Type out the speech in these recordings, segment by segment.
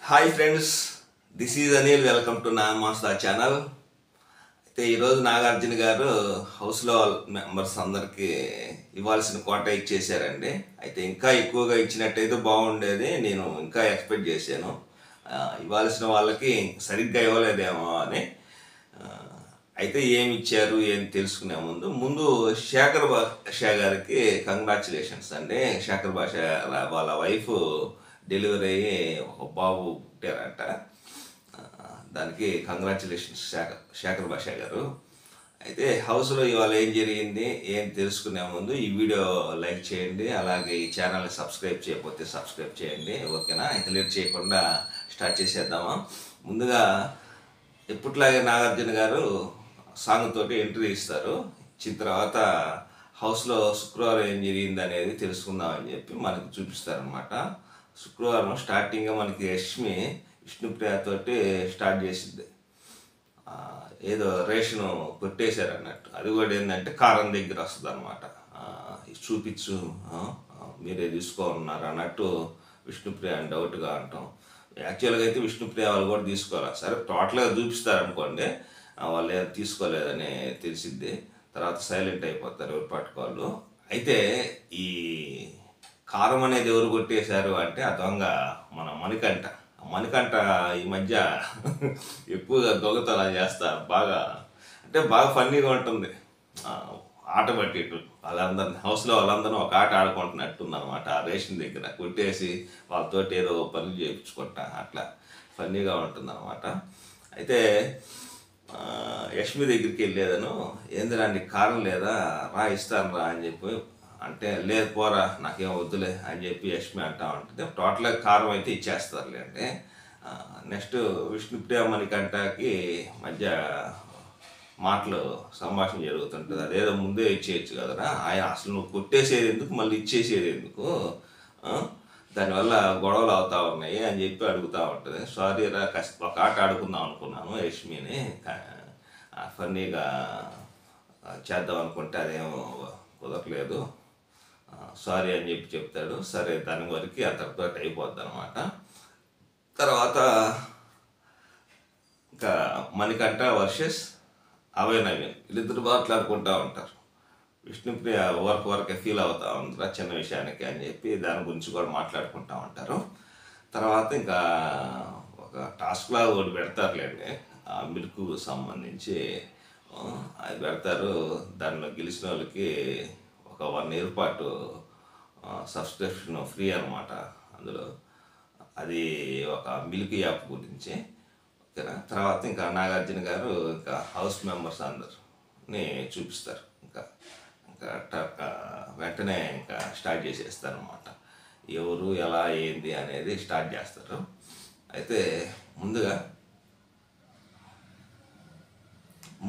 Hi friends, this is Anil. Welcome to Nagamasta channel. అయితే ఈరోజు నాగార్జున గారు హౌస్లో మెంబర్స్ అందరికీ ఇవ్వాల్సిన కోట ఇచ్చేసారండి. అయితే ఇంకా ఎక్కువగా ఇచ్చినట్టయితే బాగుండేది. నేను ఇంకా ఎక్స్పెక్ట్ చేశాను ఇవ్వాల్సిన వాళ్ళకి సరిగ్గా ఇవ్వలేదేమో అని. అయితే ఏమి ఇచ్చారు ఏం తెలుసుకునే ముందు శేఖర్ భాష గారికి కంగ్రాచులేషన్స్ అండి. శేఖర్ భాష వాళ్ళ వైఫ్ డెలివరీ అయ్యి ఒక బాబు పుట్టారంట. దానికి కంగ్రాచులేషన్స్ శేఖర్ భాష గారు. అయితే హౌస్లో ఇవాళ ఏం జరిగింది ఏం తెలుసుకునే ముందు ఈ వీడియో లైక్ చేయండి, అలాగే ఈ ఛానల్ని సబ్స్క్రైబ్ చేయకపోతే సబ్స్క్రైబ్ చేయండి. ఓకేనా? ఇంత లేట్ చేయకుండా స్టార్ట్ చేసేద్దామా. ముందుగా ఎప్పట్లాగే నాగార్జున గారు సాంగ్ తోటి ఎంట్రీ ఇస్తారు. ఇచ్చిన తర్వాత హౌస్లో శుక్రవారం ఏం జరిగింది అనేది తెలుసుకుందామని చెప్పి మనకు చూపిస్తారనమాట. శుక్రవారం స్టార్టింగ్గా మనకి యష్మి విష్ణుప్రియతోటి స్టార్ట్ చేసింది. ఏదో రేషను కొట్టేశారు అన్నట్టు. అది కూడా ఏంటంటే కారం దగ్గర వస్తుంది అనమాట. చూపించు, మీరే తీసుకోన్నారు అన్నట్టు విష్ణుప్రియ అని డౌట్గా అంటాం. యాక్చువల్గా అయితే విష్ణుప్రియ వాళ్ళు కూడా తీసుకోవాలి. సరే టోటల్గా చూపిస్తారనుకోండి, వాళ్ళు ఏం తీసుకోలేదని తెలిసిద్ది. తర్వాత సైలెంట్ అయిపోతారు ఎవరు పట్టుకోవాలి. అయితే ఈ కారం అనేది ఎవరు కొట్టేశారు అంటే ఆ దొంగ మన మణికంఠ ఈ మధ్య ఎక్కువగా దొంగతనం చేస్తారు. బాగా ఫన్నీగా ఉంటుంది. ఆట పట్టేట్టు వాళ్ళందరినీ హౌస్లో వాళ్ళందరూ ఒక ఆట ఆడుకుంటున్నట్టుందన్నమాట. ఆ రేషన్ దగ్గర కొట్టేసి వాళ్ళతోటి ఏదో పనులు చేయించుకుంటా అట్లా ఫన్నీగా ఉంటుందన్నమాట. అయితే యష్మి దగ్గరికి వెళ్ళేదను, ఏందిరా నీకు కారం లేదా, రా ఇస్తాను రా అని చెప్పి అంటే, లేదు పోరా నాకేం వద్దులే అని చెప్పి యష్మి అంటా ఉంటుంది. టోటల్గా కారం అయితే ఇచ్చేస్తారులే అంటే. నెక్స్ట్ విష్ణుప్రియ మణికంఠకి మధ్య మాటలు సంభాషణ జరుగుతుంటుంది. అదేదో ముందే ఇచ్చేయచ్చు కదరా, ఆయన అసలు నువ్వు కొట్టేసేది ఎందుకు, మళ్ళీ ఇచ్చేసేది ఎందుకు, దానివల్ల గొడవలు అవుతా ఉన్నాయి అని చెప్పి అడుగుతూ ఉంటుంది. సారీ రా, ఒక ఆట ఆడుకుందాం అనుకున్నాను యష్మిని, ఫన్నీగా చేద్దాం అనుకుంటే అదేమో కుదరలేదు, సారీ అని చెప్పి చెప్తాడు. సరే దాని వరకు అంతటితో అయిపోద్ది అనమాట. తర్వాత ఇంకా మణికంఠ వర్సెస్ అభయ్ నవీన్ వీళ్ళిద్దరు మాట్లాడుకుంటూ ఉంటారు. విష్ణుప్రియ వరకే ఫీల్ అవుతూ ఉంటారు చిన్న విషయానికి అని చెప్పి దాని గురించి కూడా మాట్లాడుకుంటూ ఉంటారు. తర్వాత ఇంకా ఒక టాస్క్ లాగా ఒకటి పెడతారులేండి, ఆ మిల్క్ సంబంధించి అది పెడతారు. దానిలో గెలిచిన వాళ్ళకి ఒక 1 year పాటు సబ్స్క్రిప్షన్ ఫ్రీ అనమాట. అందులో అది ఒక మిల్క్ యాప్ గురించి. ఓకేనా? తర్వాత ఇంకా నాగార్జున గారు ఇంకా హౌస్ మెంబర్స్ అందరిని చూపిస్తారు. ఇంకా వెంటనే ఇంకా స్టార్ట్ చేసేస్తారు అనమాట. ఎవరు ఎలా ఏంది అనేది స్టార్ట్ చేస్తారు. అయితే ముందుగా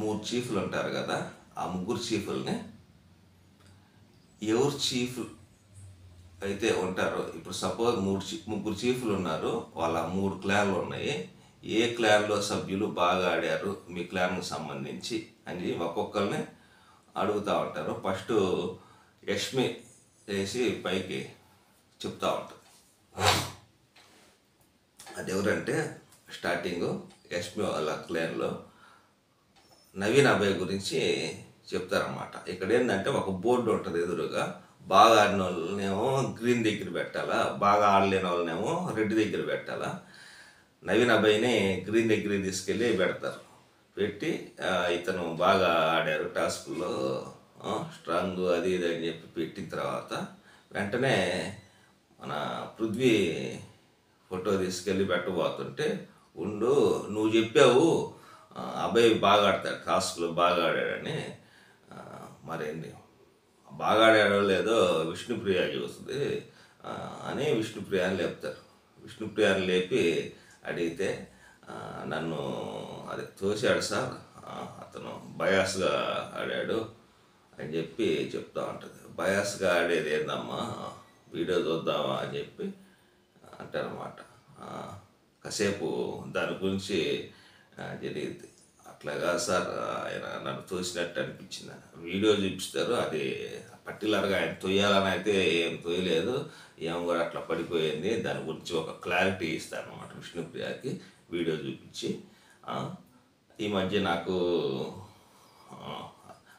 3 చీఫ్లు ఉంటారు కదా, ఆ 3 చీఫ్లని ఎవరు చీఫ్ అయితే ఉంటారో, ఇప్పుడు సపోజ్ 3 చీఫ్లు ఉన్నారు, వాళ్ళ 3 క్లాన్లు ఉన్నాయి. ఏ క్లాన్లో సభ్యులు బాగా ఆడారు మీ క్లాన్కి సంబంధించి అని ఒక్కొక్కరిని అడుగుతూ ఉంటారు. ఫస్ట్ యష్మి వేసి పైకి చెప్తూ ఉంటుంది. అది ఎవరంటే స్టార్టింగ్ యష్మి వాళ్ళ క్లాన్లో నవీన్ అభయ్ గురించి చెప్తారన్నమాట. ఇక్కడ ఏంటంటే ఒక బోర్డు ఉంటుంది ఎదురుగా, బాగా ఆడిన వాళ్ళనేమో గ్రీన్ దగ్గర పెట్టాలా, బాగా ఆడలేని వాళ్ళనేమో రెడ్ దగ్గర పెట్టాలా. నవీన్ అభయ్ని గ్రీన్ దగ్గర తీసుకెళ్ళి పెడతారు. పెట్టి ఇతను బాగా ఆడారు టాస్కుల్లో, స్ట్రాంగ్ అది ఇది అని చెప్పి పెట్టిన తర్వాత వెంటనే మన పృథ్వీ ఫోటో తీసుకెళ్ళి పెట్టబోతుంటే, ఉండు నువ్వు చెప్పావు అబ్బాయి బాగా ఆడతాడు, టాస్క్లో బాగా ఆడాడని, మరేంటి బాగా ఆడాడో లేదో విష్ణుప్రియ చూస్తుంది అని విష్ణుప్రియని లేపుతారు. విష్ణుప్రియని లేపి అడిగితే, నన్ను అది తోసాడు సార్, అతను బయాస్గా ఆడాడు అని చెప్పి చెప్తా ఉంటుంది. బయాస్గా ఆడేది ఏందమ్మా, వీడియో చూద్దామా అని చెప్పి అంటారన్నమాట. కాసేపు దాని గురించి జరిగింది. అట్లాగా సార్ ఆయన నన్ను తోసినట్టు అనిపించింది, వీడియో చూపిస్తారు, అది పర్టికులర్గా ఆయన తొయ్యాలని అయితే ఏం తొయ్యలేదు, ఏం కూడా అట్లా పడిపోయింది. దాని గురించి ఒక క్లారిటీ ఇస్తాను అన్నమాట విష్ణుప్రియకి వీడియో చూపించి. ఈ మధ్య నాకు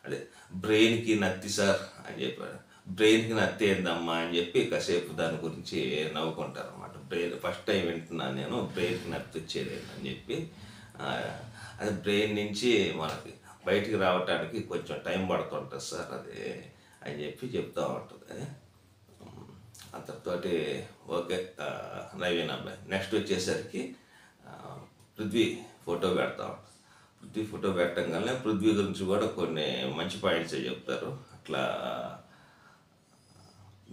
అదే బ్రెయిన్కి నత్తి సార్ అని చెప్పాడు. బ్రెయిన్కి నత్తి ఏందమ్మా అని చెప్పి కాసేపు దాని గురించి నవ్వుకుంటారు అన్నమాట. బ్రెయిన్ ఫస్ట్ టైం వింటున్నాను నేను, బ్రెయిన్కి నత్తి వచ్చేది అని చెప్పి. అది బ్రెయిన్ నుంచి మనకి బయటికి రావటానికి కొంచెం టైం పడుతుంటుంది సార్ అది అని చెప్పి చెప్తూ ఉంటుంది. అంతటితోటి ఓకే నవీన్ అబ్బాయి. నెక్స్ట్ వచ్చేసరికి పృథ్వీ ఫోటో పెడతా ఉంటాం. పృథ్వీ ఫోటో పెట్టంగానే పృథ్వీ గురించి కూడా కొన్ని మంచి పాయింట్స్ చెప్తారు. అట్లా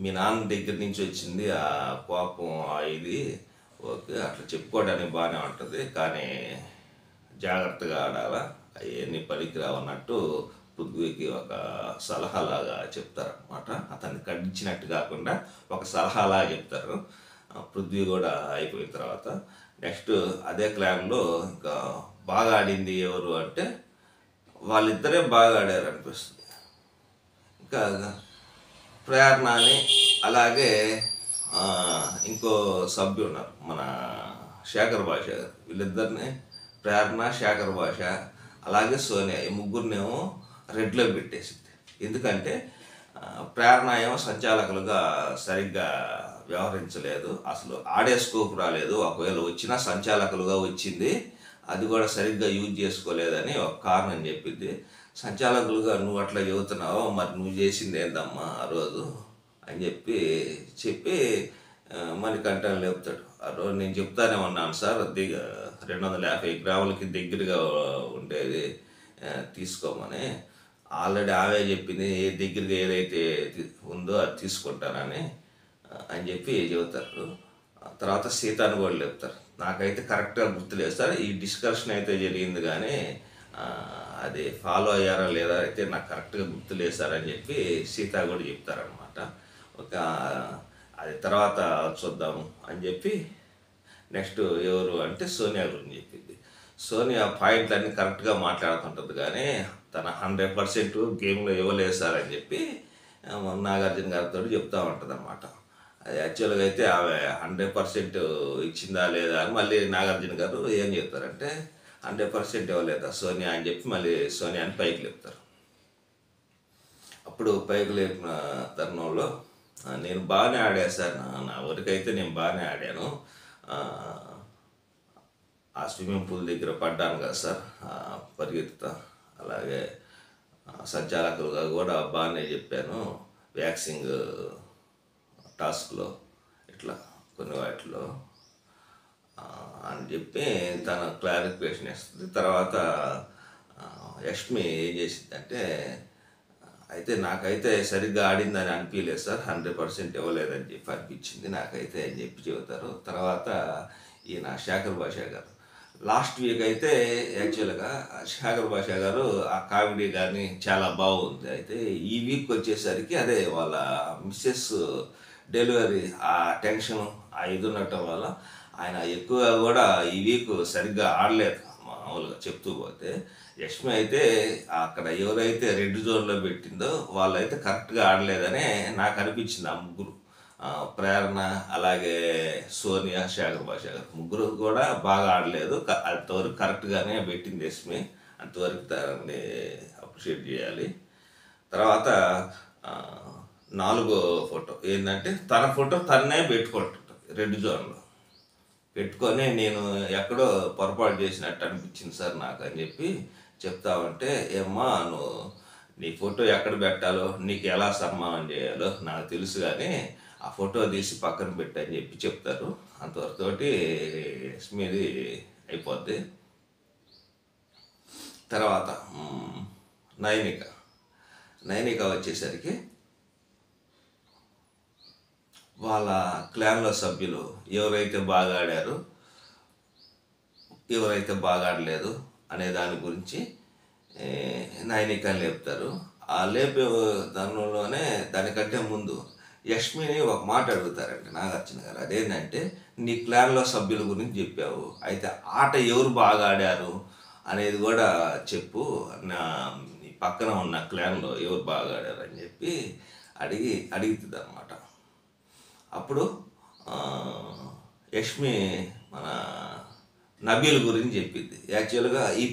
మీ నాన్న దగ్గర నుంచి వచ్చింది ఆ కోపం ఇది ఓకే, అట్లా చెప్పుకోవడానికి బాగానే ఉంటుంది, కానీ జాగ్రత్తగా ఆడాలా, అవన్నీ పనికిరావు అన్నట్టు పృథ్వీకి ఒక సలహాలాగా చెప్తారనమాట. అతన్ని ఖండించినట్టు కాకుండా ఒక సలహాలాగా చెప్తారు. పృథ్వీ కూడా అయిపోయిన తర్వాత నెక్స్ట్ అదే క్లాన్లో ఇంకా బాగా ఆడింది ఎవరు అంటే వాళ్ళిద్దరే బాగా ఆడారు అనిపిస్తుంది. ఇంకా ప్రేరణ అని, అలాగే ఇంకో సభ్యుడు ఉన్నారు మన శేఖర్ భాష గారు. వీళ్ళిద్దరిని ప్రేరణ, శేఖర్ భాష, అలాగే సోనియా, ఈ ముగ్గురినేమో రెడ్లో పెట్టేసింది. ఎందుకంటే ప్రేరణ ఏమో సంచాలకులుగా సరిగ్గా వ్యవహరించలేదు, అసలు ఆడే స్కోప్ రాలేదు. ఒకవేళ వచ్చినా సంచాలకులుగా వచ్చింది, అది కూడా సరిగ్గా యూజ్ చేసుకోలేదని ఒక కారణం చెప్పింది. సంచాలకులుగా నువ్వు అట్లా చెబుతున్నావు, మరి నువ్వు చేసింది ఏందమ్మా ఆ రోజు అని చెప్పి మణికంఠన్ లేపుతాడు. ఆ రోజు నేను చెప్తానే ఉన్నాను సార్, 250 గ్రాములకి దగ్గరగా ఉండేది తీసుకోమని. ఆల్రెడీ ఆమె చెప్పింది దగ్గరగా ఏదైతే ఉందో అది తీసుకుంటానని అని చెప్పి చెబుతారు. తర్వాత సీతాను కూడా లేపుతారు. నాకైతే కరెక్ట్గా గుర్తులేదు సార్, ఈ డిస్కషన్ అయితే జరిగింది కానీ అది ఫాలో అయ్యారా లేదా అయితే నాకు కరెక్ట్గా గుర్తులేదు సార్ అని చెప్పి సీత కూడా చెప్తారనమాట. ఒక అది తర్వాత చూద్దాము అని చెప్పి నెక్స్ట్ ఎవరు అంటే సోనియా గురించి చెప్పింది. సోనియా పాయింట్లన్నీ కరెక్ట్గా మాట్లాడుతుంటుంది, కానీ తన 100% గేమ్లో ఇవ్వలేదు సార్ అని చెప్పి నాగార్జున గారితో చెప్తూ ఉంటుంది అన్నమాట. అది యాక్చువల్గా అయితే ఆమె 100% ఇచ్చిందా లేదా అని మళ్ళీ నాగార్జున గారు ఏం చెప్తారంటే 100% ఇవ్వలేదా సోనియా అని చెప్పి మళ్ళీ సోనియాని పైకి లేపుతారు. అప్పుడు పైకి లేపిన తరుణంలో నేను బాగానే ఆడాను సార్, నా వరకైతే నేను బాగానే ఆడాను, ఆ స్విమ్మింగ్ పూల్ దగ్గర పడ్డాను కదా సార్ పరిగెత్తుతా, అలాగే సంచాలకులుగా కూడా బాగానే చెప్పాను వ్యాక్సింగ్ టాస్క్లో ఇట్లా కొన్ని వాటిలో అని చెప్పి తన క్లారిఫికేషన్ ఇస్తుంది. తర్వాత యష్మి ఏం చేసిందంటే అయితే నాకైతే సరిగ్గా ఆడిందని అనిపించలేదు సార్, 100% ఇవ్వలేదని చెప్పి అనిపించింది నాకైతే అని చెప్పి చెబుతారు. తర్వాత ఈయన శేఖర్ భాష గారు లాస్ట్ వీక్ అయితే యాక్చువల్గా శేఖర్ భాష గారు ఆ కామెడీ కానీ చాలా బాగుంది. అయితే ఈ వీక్ వచ్చేసరికి అదే వాళ్ళ మిస్సెస్ డెలివరీ ఆ టెన్షన్ ఆ ఇది ఉండటం వల్ల ఆయన ఎక్కువగా కూడా ఈ వీక్ సరిగ్గా ఆడలేదు. మామూలుగా చెప్తూ పోతే యష్మి అయితే అక్కడ ఎవరైతే రెడ్ జోన్లో పెట్టిందో వాళ్ళైతే కరెక్ట్గా ఆడలేదని నాకు అనిపించింది. ఆ ముగ్గురు ప్రేరణ, అలాగే సోనియా, శేఖర్ భాష గారు ముగ్గురు కూడా బాగా ఆడలేదు. అంతవరకు కరెక్ట్గానే పెట్టింది యష్మి, అంతవరకు దాన్ని అప్రిషియేట్ చేయాలి. తర్వాత 4వ ఫోటో ఏంటంటే తన ఫోటో తన్నే పెట్టుకుంటుంటుంది రెడ్ జోన్లో పెట్టుకొని, నేను ఎక్కడో పొరపాటు చేసినట్టు అనిపించింది సార్ నాకు అని చెప్పి చెప్తామంటే, ఏమ్మా నువ్వు నీ ఫోటో ఎక్కడ పెట్టాలో నీకు ఎలా సన్మానం చేయాలో నాకు తెలుసు, కానీ ఆ ఫోటో తీసి పక్కన పెట్టని చెప్పి చెప్తారు. అంతవరతోటి యష్మిది అయిపోద్ది. తర్వాత నైనిక వచ్చేసరికి వాళ్ళ క్లాన్లో సభ్యులు ఎవరైతే బాగా ఆడారు, ఎవరైతే బాగా ఆడలేదు అనే దాని గురించి నైనికని లేపుతారు. ఆ లేపే దానిలోనే దానికంటే ముందు యష్మిని ఒక మాట అడుగుతారండి నాగార్జున గారు. అదేంటంటే నీ క్లాన్లో సభ్యుల గురించి చెప్పావు, అయితే ఆట ఎవరు బాగా ఆడారు అనేది కూడా చెప్పు, నీ పక్కన ఉన్న క్లాన్లో ఎవరు బాగా ఆడారు అని చెప్పి అడుగుతుంది అనమాట. అప్పుడు యష్మి మన నబీల్ గురించి చెప్పింది. యాక్చువల్గా ఈ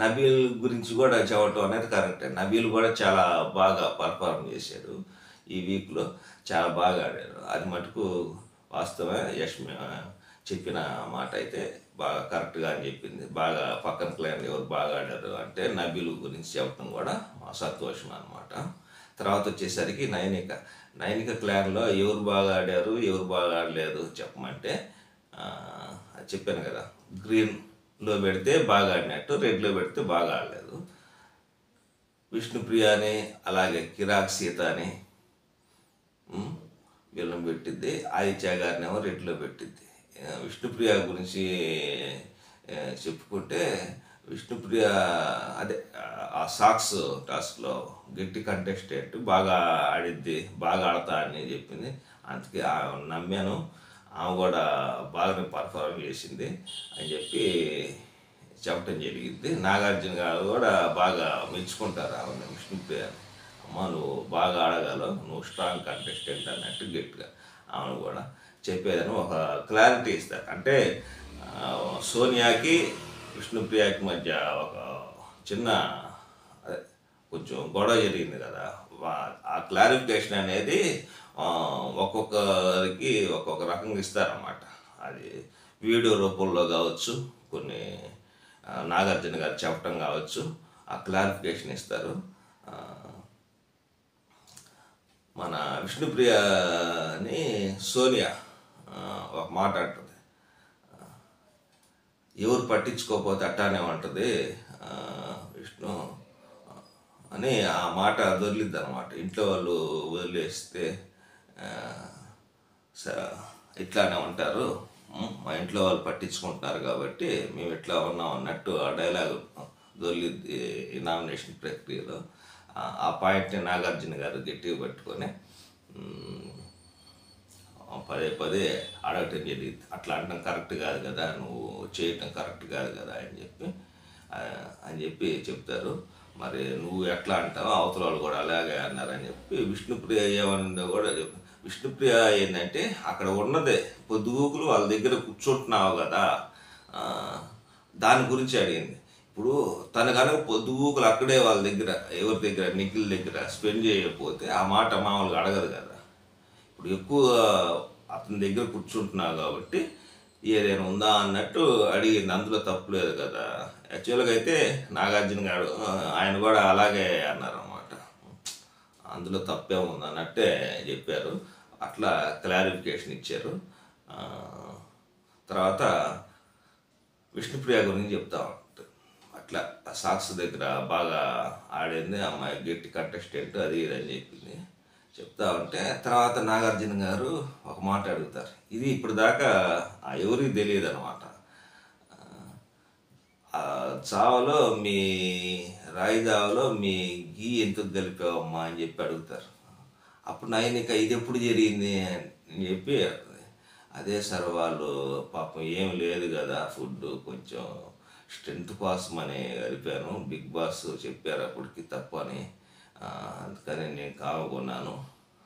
నబీల్ గురించి కూడా చెప్పటం అనేది కరెక్టే. నబీల్ కూడా చాలా బాగా పర్ఫార్మ్ చేశాడు ఈ వీక్లో, చాలా బాగా ఆడాడు. అది మటుకు వాస్తవమే. యష్మి చెప్పిన మాట అయితే బాగా కరెక్ట్గా అని చెప్పింది. బాగా పక్కన క్లైన్ ఎవరు బాగా ఆడారు అంటే నబీల్ గురించి చెప్పడం కూడా సంతోషం అనమాట. తర్వాత వచ్చేసరికి నైనిక క్లాన్లో ఎవరు బాగా ఆడారు ఎవరు బాగా ఆడలేదు చెప్పమంటే చెప్పాను కదా, గ్రీన్లో పెడితే బాగా ఆడినట్టు, రెడ్లో పెడితే బాగా ఆడలేదు. విష్ణుప్రియ అని అలాగే కిరాక్ సీత అని వీళ్ళని పెట్టిద్ది. ఆదిత్య గారినేమో రెడ్లో పెట్టిద్ది. విష్ణుప్రియ గురించి చెప్పుకుంటే విష్ణుప్రియ అదే ఆ సాక్స్ టాస్క్లో గట్టి కంటెస్టెంట్, బాగా ఆడిద్ది, బాగా ఆడతా అని చెప్పింది. అందుకే నమ్మాను, ఆమె కూడా బాగానే పర్ఫార్మ్ చేసింది అని చెప్పి చెప్పడం జరిగింది. నాగార్జున గారు కూడా బాగా మెచ్చుకుంటారు ఆమె విష్ణుప్రియ. అమ్మ నువ్వు బాగా ఆడగలవు, నువ్వు స్ట్రాంగ్ కంటెస్టెంట్ అన్నట్టు గట్టిగా ఆమెను కూడా చెప్పేదని ఒక క్లారిటీ ఇస్తారు. అంటే సోనియాకి విష్ణుప్రియకి మధ్య ఒక చిన్న కొంచెం గొడవ జరిగింది కదా, ఆ క్లారిఫికేషన్ అనేది ఒక్కొక్కరికి ఒక్కొక్క రకంగా ఇస్తారన్నమాట. అది వీడియో రూపంలో కావచ్చు, కొన్ని నాగార్జున గారు చెప్పటం కావచ్చు, ఆ క్లారిఫికేషన్ ఇస్తారు. మన విష్ణుప్రియని సోనియా ఒక మాట అంటుంది, ఎవరు పట్టించుకోకపోతే అట్టానే ఉంటుంది విష్ణు అని ఆ మాట దొరికిద్ది అనమాట. ఇంట్లో వాళ్ళు వదిలేస్తే ఇట్లానే ఉంటారు, మా ఇంట్లో వాళ్ళు పట్టించుకుంటున్నారు కాబట్టి మేము ఇట్లా ఉన్నాం అన్నట్టు ఆ డైలాగ్ దొరికిద్ది ఈ నామినేషన్ ప్రక్రియలో. ఆ పాయింట్ని నాగార్జున గారు గట్టిగా పట్టుకొని పదే పదే అడగటం జరిగింది. అట్లా అనడం కరెక్ట్ కాదు కదా, నువ్వు చేయటం కరెక్ట్ కాదు కదా అని చెప్పి చెప్తారు. మరి నువ్వు ఎట్లా అంటావు, అవతల వాళ్ళు కూడా అలాగే అన్నారని చెప్పి విష్ణుప్రియ ఏమన్నదో కూడా విష్ణుప్రియ ఏంటంటే అక్కడ ఉన్నదే పొద్దుగూకులు వాళ్ళ దగ్గర కూర్చుంటున్నావు కదా, దాని గురించి అడిగింది. ఇప్పుడు తను కనుక పొద్దుగూకులు అక్కడే వాళ్ళ దగ్గర ఎవరి దగ్గర నిఖిల్ దగ్గర స్పెండ్ చేయకపోతే ఆ మాట మామూలుగా అడగదు కదా. ఇప్పుడు ఎక్కువ అతని దగ్గర కూర్చుంటున్నావు కాబట్టి ఏదైనా ఉందా అన్నట్టు అడిగింది, అందులో తప్పులేదు కదా. యాక్చువల్గా అయితే నాగార్జున గారు ఆయన కూడా అలాగే అన్నారన్నమాట, అందులో తప్పే ఉంది అన్నట్టే చెప్పారు. అట్లా క్లారిఫికేషన్ ఇచ్చారు. తర్వాత విష్ణుప్రియ గురించి చెప్తా ఉంటుంది. అట్లా సాక్స్ దగ్గర బాగా ఆడింది అమ్మాయి, గట్టి కంటెస్టెంట్ అది ఇది అని చెప్పింది. చెప్తా ఉంటే తర్వాత నాగార్జున గారు ఒక మాట అడుగుతారు. ఇది ఇప్పుడు దాకా ఎవరికి తెలియదు అనమాట. చావలో మీ రాయిదావలో మీ గీ ఎందుకు కలిపావమ్మా అని చెప్పి అడుగుతారు. అప్పుడు నైనిక ఇది ఎప్పుడు జరిగింది అని చెప్పి అదే సార్ వాళ్ళు పాపం ఏం లేదు కదా, ఫుడ్ కొంచెం స్ట్రెంత్ కోసమని కలిపాను, బిగ్ బాస్ చెప్పారు అప్పటికి తప్పని, అందుకని నేను కావకున్నాను,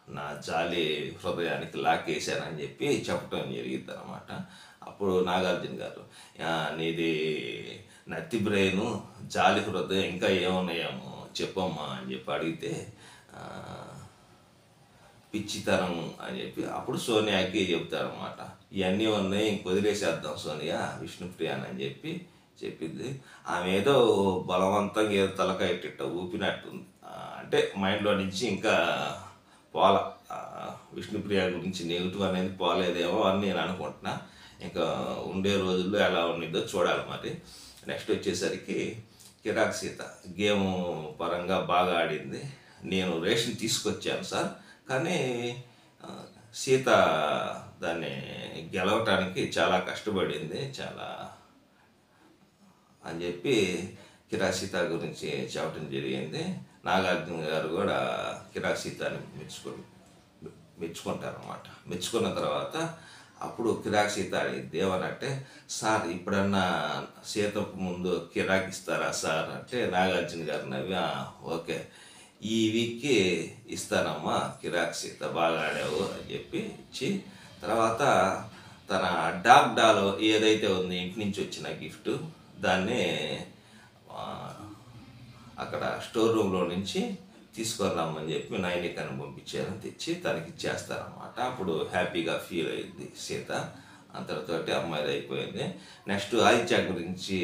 నా జాలి హృదయానికి లాకేశానని చెప్పి చెప్పడం జరిగింది అనమాట. అప్పుడు నాగార్జున గారు నీది నత్తి బ్రెయిన్, జాలి హృదయం, ఇంకా ఏమున్నాయేమో చెప్పమ్మా అని చెప్పి అడిగితే పిచ్చితనం అని చెప్పి అప్పుడు సోనియాకి చెప్తారనమాట. ఇవన్నీ ఉన్నాయి, ఇంక వదిలేసేద్దాం సోనియా విష్ణుప్రియాని అని చెప్పి చెప్పింది. ఆమె ఏదో బలవంతంగా ఏదో తలకాయ ఇట్ట ఊపినట్టుంది, అంటే మైండ్లో నుంచి ఇంకా పోల విష్ణుప్రియ గురించి నెగిటివ్ అనేది పోలేదేమో అని నేను అనుకుంటున్నా. ఇంకా ఉండే రోజుల్లో ఎలా ఉండిద్దో చూడాలి. మరి నెక్స్ట్ వచ్చేసరికి కిరాక్ సీత గేమ్ పరంగా బాగా ఆడింది. నేను రేషన్ తీసుకొచ్చాను సార్, కానీ సీత దాన్ని గెలవటానికి చాలా కష్టపడింది చాలా అని చెప్పి కిరాక్ సీత గురించి చెప్పడం జరిగింది. నాగార్జున గారు కూడా కిరాక్ సీతని మెచ్చుకుంటారన్నమాట. మెచ్చుకున్న తర్వాత అప్పుడు కిరాక్ సీత అడిగింది ఏమనంటే, సార్ ఇప్పుడన్నా సీతకు ముందు కిరాక్ ఇస్తారా సార్ అంటే నాగార్జున గారు నవ్వి ఓకే ఈ వీక్కి ఇస్తానమ్మా కిరాక్ సీత, బాగా ఆడావు అని చెప్పి ఇచ్చి, తర్వాత తన డాల్ ఏదైతే ఉంది ఇంటి నుంచి వచ్చిన గిఫ్ట్, దాన్ని అక్కడ స్టోర్ రూమ్లో నుంచి తీసుకొని రమ్మని చెప్పి నైనికని పంపించారు. తెచ్చి తనకి ఇచ్చేస్తారన్నమాట. అప్పుడు హ్యాపీగా ఫీల్ అయ్యింది సీత. అంతటితోటి అమ్మాయిది అయిపోయింది. నెక్స్ట్ ఆదిత్య గురించి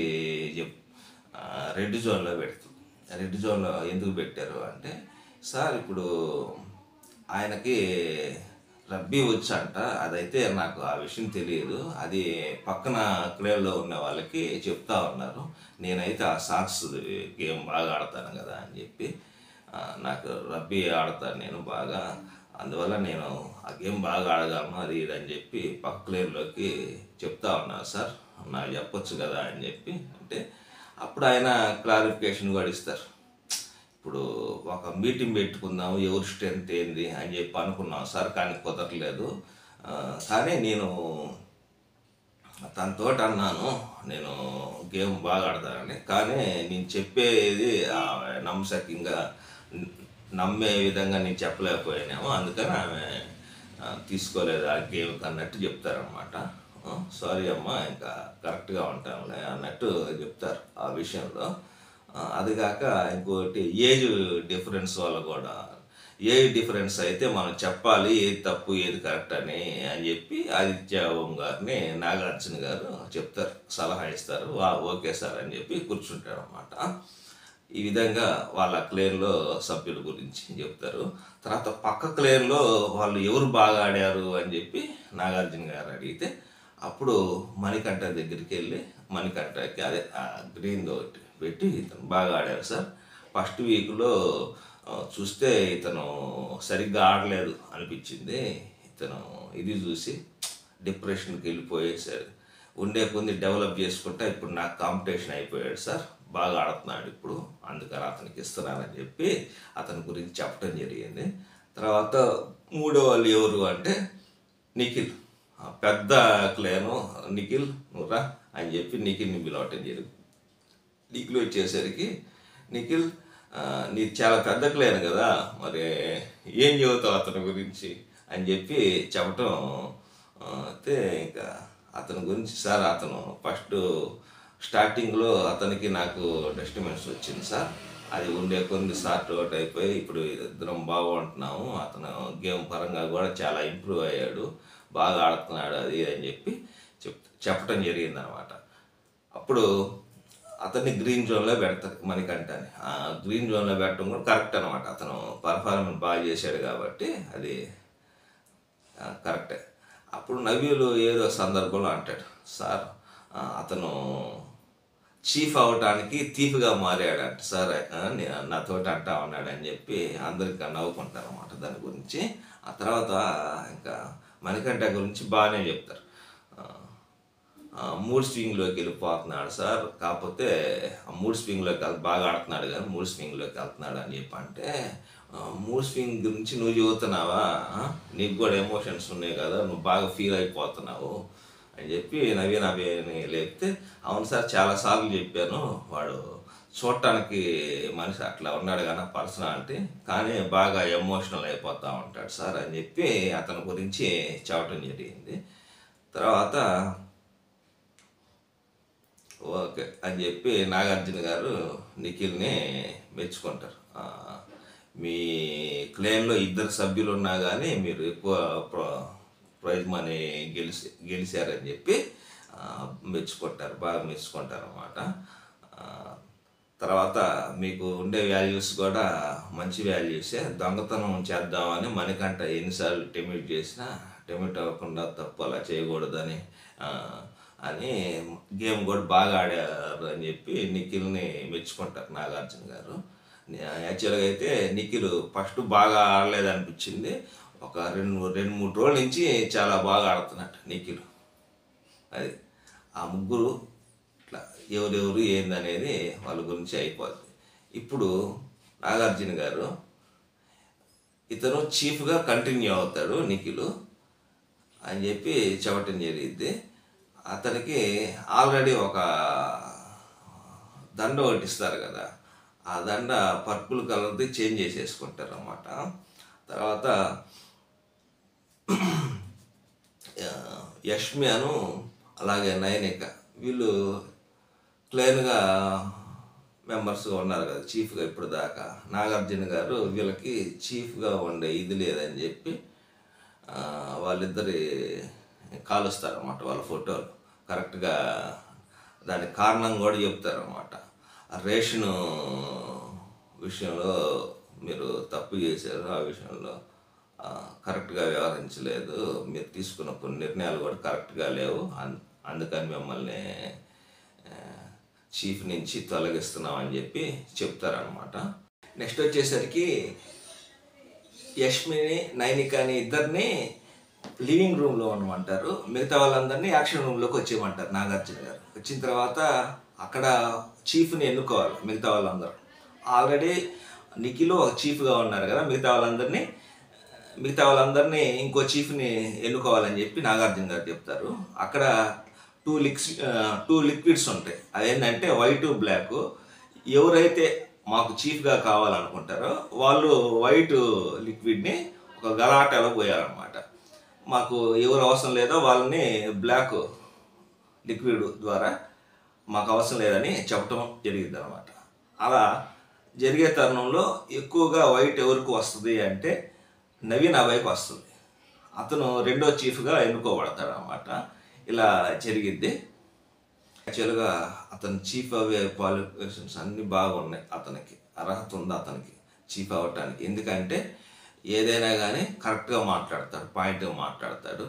రెడ్ జోన్లో పెడుతుంది. రెడ్ జోన్లో ఎందుకు పెట్టారు అంటే, సార్ ఇప్పుడు ఆయనకి రబ్బీ వచ్చంట, అదైతే నాకు ఆ విషయం తెలియదు, అది పక్కన క్లేర్లో ఉన్న వాళ్ళకి చెప్తా ఉన్నారు. నేనైతే ఆ సాక్స్ గేమ్ బాగా ఆడతాను కదా అని చెప్పి, నాకు రబ్బీ ఆడతాను నేను బాగా, అందువల్ల నేను ఆ గేమ్ బాగా ఆడగలను అది ఇది అని చెప్పి పక్క క్లేర్లోకి చెప్తా ఉన్నారు సార్, నాకు చెప్పొచ్చు కదా అని చెప్పి అంటే, అప్పుడు ఆయన క్లారిఫికేషన్ కూడా ఇస్తారు. ఇప్పుడు ఒక మీటింగ్ పెట్టుకుందాము ఎవరి స్ట్రెంత్ ఏంది అని చెప్పి అనుకున్నాం సార్, కానీ కుదరలేదు. కానీ నేను తనతో అన్నాను నేను గేమ్ బాగా ఆడతానని, కానీ నేను చెప్పేది నమ్మశక్యంగా నమ్మే విధంగా నేను చెప్పలేకపోయానేమో, అందుకని ఆమె తీసుకోలేదు ఆ గేమ్ అన్నట్టు చెప్తారనమాట. సారీ అమ్మా, ఇంకా కరెక్ట్గా ఉంటానులే అన్నట్టు చెప్తారు ఆ విషయంలో. అదిగాక ఇంకోటి ఏజ్ డిఫరెన్స్ వల్ల కూడా, ఏజ్ డిఫరెన్స్ అయితే మనం చెప్పాలి ఏది తప్పు ఏది కరెక్ట్ అని చెప్పి ఆదిత్య ఓం గారిని నాగార్జున గారు చెప్తారు, సలహా ఇస్తారు. ఓకే సార్ అని చెప్పి కూర్చుంటారు అన్నమాట. ఈ విధంగా వాళ్ళ క్లేర్లో సభ్యుల గురించి చెప్తారు. తర్వాత పక్క క్లేర్లో వాళ్ళు ఎవరు బాగా ఆడారు అని చెప్పి నాగార్జున గారు అడిగితే, అప్పుడు మణికంఠ దగ్గరికి వెళ్ళి మణికంఠకి అదే గ్రీన్ ఒకటి పెట్టి, ఇతను బాగా ఆడారు సార్, ఫస్ట్ వీక్లో చూస్తే ఇతను సరిగ్గా ఆడలేదు అనిపించింది, ఇతను ఇది చూసి డిప్రెషన్కి వెళ్ళిపోయేసారు, ఉండే కొన్ని డెవలప్ చేసుకుంటా ఇప్పుడు నాకు కాంపిటీషన్ అయిపోయాడు సార్, బాగా ఆడుతున్నాడు ఇప్పుడు, అందుకని అతనికి ఇస్తున్నానని చెప్పి అతని గురించి చెప్పడం జరిగింది. తర్వాత మూడో వాళ్ళు ఎవరు అంటే నిఖిల్, పెద్ద క్లేను నిఖిల్ నువ్వురా అని చెప్పి నిఖిల్ని పిలవటం జరిగింది. నిఖిల్ వచ్చేసరికి, నిఖిల్ నీది చాలా పెద్ద క్లేన్ కదా, మరి ఏం చెబుతావు అతని గురించి అని చెప్పి చెప్పటం. అయితే ఇంకా అతని గురించి సార్, అతను ఫస్ట్ స్టార్టింగ్లో అతనికి నాకు డిస్టర్బెన్స్ వచ్చింది సార్, అది ఉండే కొన్ని సార్ట్ అవుట్ అయిపోయి ఇప్పుడు ఇద్దరం బాగుంటున్నాము, అతను గేమ్ పరంగా కూడా చాలా ఇంప్రూవ్ అయ్యాడు, బాగా ఆడుతున్నాడు అది అని చెప్పి చెప్పటం జరిగిందనమాట. అప్పుడు అతన్ని గ్రీన్ జోన్లో పెడతారు మణికంఠని. గ్రీన్ జోన్లో పెట్టడం కూడా కరెక్ట్ అనమాట, అతను పర్ఫార్మెన్స్ బాగా చేశాడు కాబట్టి అది కరెక్టే. అప్పుడు నవీలు ఏదో సందర్భంలో అంటాడు, సార్ అతను చీఫ్ అవటానికి థీఫ్గా మారాడంట సార్, నాతోటి అంటా ఉన్నాడు అని చెప్పి అందరికీ నవ్వుకుంటారు అన్నమాట దాని గురించి. ఆ తర్వాత ఇంకా మణికంఠ గురించి బాగానే చెప్తారు, మూడ్ స్వింగ్లోకి వెళ్ళిపోతున్నాడు సార్, కాకపోతే మూడ్ స్వింగ్లోకి బాగా ఆడుతున్నాడు కానీ మూడ్ స్వింగ్లోకి వెళ్తున్నాడు అని చెప్పి అంటే, మూడ్ స్వింగ్ గురించి నువ్వు చెబుతున్నావా, నీకు కూడా ఎమోషన్స్ ఉన్నాయి కదా, నువ్వు బాగా ఫీల్ అయిపోతున్నావు అని చెప్పి నవీన్ అభిని లేపితే, అవును సార్ చాలాసార్లు చెప్పాను, వాడు చూడటానికి మనిషి అట్లా ఉన్నాడు కానీ పర్సనాలిటీ, కానీ బాగా ఎమోషనల్ అయిపోతూ ఉంటాడు సార్ అని చెప్పి అతని గురించి చెప్పడం జరిగింది. తర్వాత ఓకే అని చెప్పి నాగార్జున గారు నిఖిల్ని మెచ్చుకుంటారు. మీ క్లేమ్లో ఇద్దరు సభ్యులు ఉన్నా కానీ మీరు ఎక్కువ ప్రైజ్ మనీ గెలిచారని చెప్పి మెచ్చుకుంటారు, బాగా మెచ్చుకుంటారు అన్నమాట. తర్వాత మీకు ఉండే వాల్యూస్ కూడా మంచి వాల్యూసే, దొంగతనం చేద్దామని మణికంఠ ఎన్నిసార్లు టెమిట్ చేసినా టెమిట్ అవ్వకుండా తప్పు అలా చేయకూడదని అని గేమ్ కూడా బాగా ఆడారు అని చెప్పి నిఖిల్ని మెచ్చుకుంటారు నాగార్జున గారు. యాక్చువల్గా అయితే నిఖిల్ ఫస్ట్ బాగా ఆడలేదనిపించింది, ఒక రెండు మూడు రోజుల నుంచి చాలా బాగా ఆడుతున్నట్టు నిఖిల్. అది ఆ ముగ్గురు ఇట్లా ఎవరెవరు ఏందనేది వాళ్ళ గురించి అయిపోద్ది. ఇప్పుడు నాగార్జున గారు ఇతను చీఫ్గా కంటిన్యూ అవుతాడు నిఖిల్ అని చెప్పి చెప్పటం జరిగింది. అతనికి ఆల్రెడీ ఒక దండ ఒకటి ఇస్తారు కదా, ఆ దండ పర్పుల్ కలర్ది చేంజ్ చేసేసుకుంటారు అన్నమాట. తర్వాత యష్మి అను అలాగే నయనిక వీళ్ళు క్లైన్గా మెంబర్స్గా ఉన్నారు కదా చీఫ్గా. ఇప్పుడు దాకా నాగార్జున గారు వీళ్ళకి చీఫ్గా ఉండే ఇది లేదని చెప్పి వాళ్ళిద్దరి కాలుస్తారన్నమాట వాళ్ళ ఫోటోలు. కరెక్ట్గా దానికి కారణం కూడా చెప్తారన్నమాట. రేషను విషయంలో మీరు తప్పు చేశారు, ఆ విషయంలో కరెక్ట్గా వ్యవహరించలేదు, మీరు తీసుకున్న కొన్ని నిర్ణయాలు కూడా కరెక్ట్గా లేవు, అందుకని మిమ్మల్ని చీఫ్ నుంచి తొలగిస్తున్నామని చెప్పి చెప్తారనమాట. నెక్స్ట్ వచ్చేసరికి యష్మిని నైనికాని ఇద్దరిని లివింగ్ రూమ్లో ఉండమంటారు, మిగతా వాళ్ళందరినీ యాక్షన్ రూమ్లోకి వచ్చేయమంటారు నాగార్జున గారు. వచ్చిన తర్వాత అక్కడ చీఫ్ని ఎన్నుకోవాలి మిగతా వాళ్ళందరూ. ఆల్రెడీ నిఖిల్ ఒక చీఫ్గా ఉన్నారు కదా, మిగతా వాళ్ళందరినీ ఇంకో చీఫ్ని ఎన్నుకోవాలని చెప్పి నాగార్జున గారు చెప్తారు. అక్కడ టూ లిక్విడ్స్ ఉంటాయి, అదేంటంటే వైట్ బ్లాక్. ఎవరైతే మాకు చీఫ్గా కావాలనుకుంటారో వాళ్ళు వైట్ లిక్విడ్ని ఒక గలాటాలో పోయారనమాట. మాకు ఎవరు అవసరం లేదో వాళ్ళని బ్లాక్ లిక్విడ్ ద్వారా మాకు అవసరం లేదని చెప్పడం జరిగింది అనమాట. అలా జరిగే తరుణంలో ఎక్కువగా వైట్ ఎవరికి వస్తుంది అంటే నవీన్ అభయ్కి వస్తుంది. అతను రెండో చీఫ్గా ఎన్నుకోబడతాడు అన్నమాట. ఇలా జరిగిద్ది. యాక్చువల్గా అతను చీఫ్ అవే క్వాలిఫికేషన్స్ అన్నీ బాగున్నాయి, అతనికి అర్హత ఉంది అతనికి చీఫ్ అవ్వటానికి. ఎందుకంటే ఏదైనా కానీ కరెక్ట్గా మాట్లాడతాడు, పాయింట్గా మాట్లాడతాడు.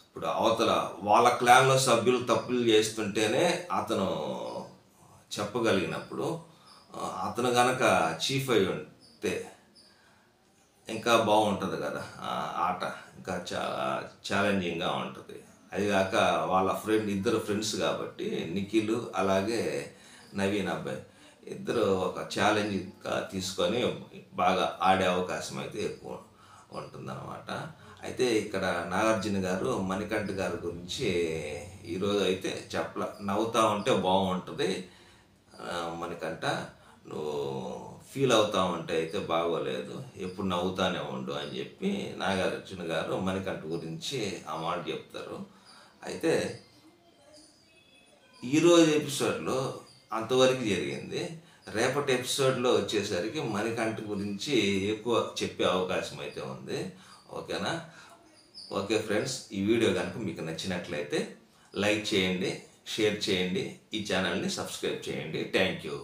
ఇప్పుడు అవతల వాళ్ళ క్లాన్లో సభ్యులు తప్పులు చేస్తుంటేనే అతను చెప్పగలిగినప్పుడు అతను కనుక చీఫ్ అయి ఉంటే ఇంకా బాగుంటుంది కదా ఆట, ఇంకా చాలా ఛాలెంజింగ్గా ఉంటుంది. అదిగాక వాళ్ళ ఇద్దరు ఫ్రెండ్స్ కాబట్టి నిఖిల్ అలాగే నవీన్ అబ్బాయి ఇద్దరు ఒక ఛాలెంజ్గా తీసుకొని బాగా ఆడే అవకాశం అయితే ఎక్కువ ఉంటుందన్నమాట. అయితే ఇక్కడ నాగార్జున గారు మణికంఠ గారి గురించి ఈరోజు అయితే నవ్వుతూ ఉంటే బాగుంటుంది మణికంఠ, నువ్వు ఫీల్ అవుతా ఉంటే అయితే బాగోలేదు, ఎప్పుడు నవ్వుతానే ఉండు అని చెప్పి నాగార్జున గారు మణికంఠ గురించి ఆ మాట చెప్తారు. అయితే ఈరోజు ఎపిసోడ్లో అంతవరకు జరిగింది. రేపటి ఎపిసోడ్లో వచ్చేసరికి మణికంఠ గురించి ఎక్కువ చెప్పే అవకాశం అయితే ఉంది. ఓకేనా? ఓకే ఫ్రెండ్స్, ఈ వీడియో కనుక మీకు నచ్చినట్లయితే లైక్ చేయండి, షేర్ చేయండి, ఈ ఛానల్ని సబ్స్క్రైబ్ చేయండి. Thank you.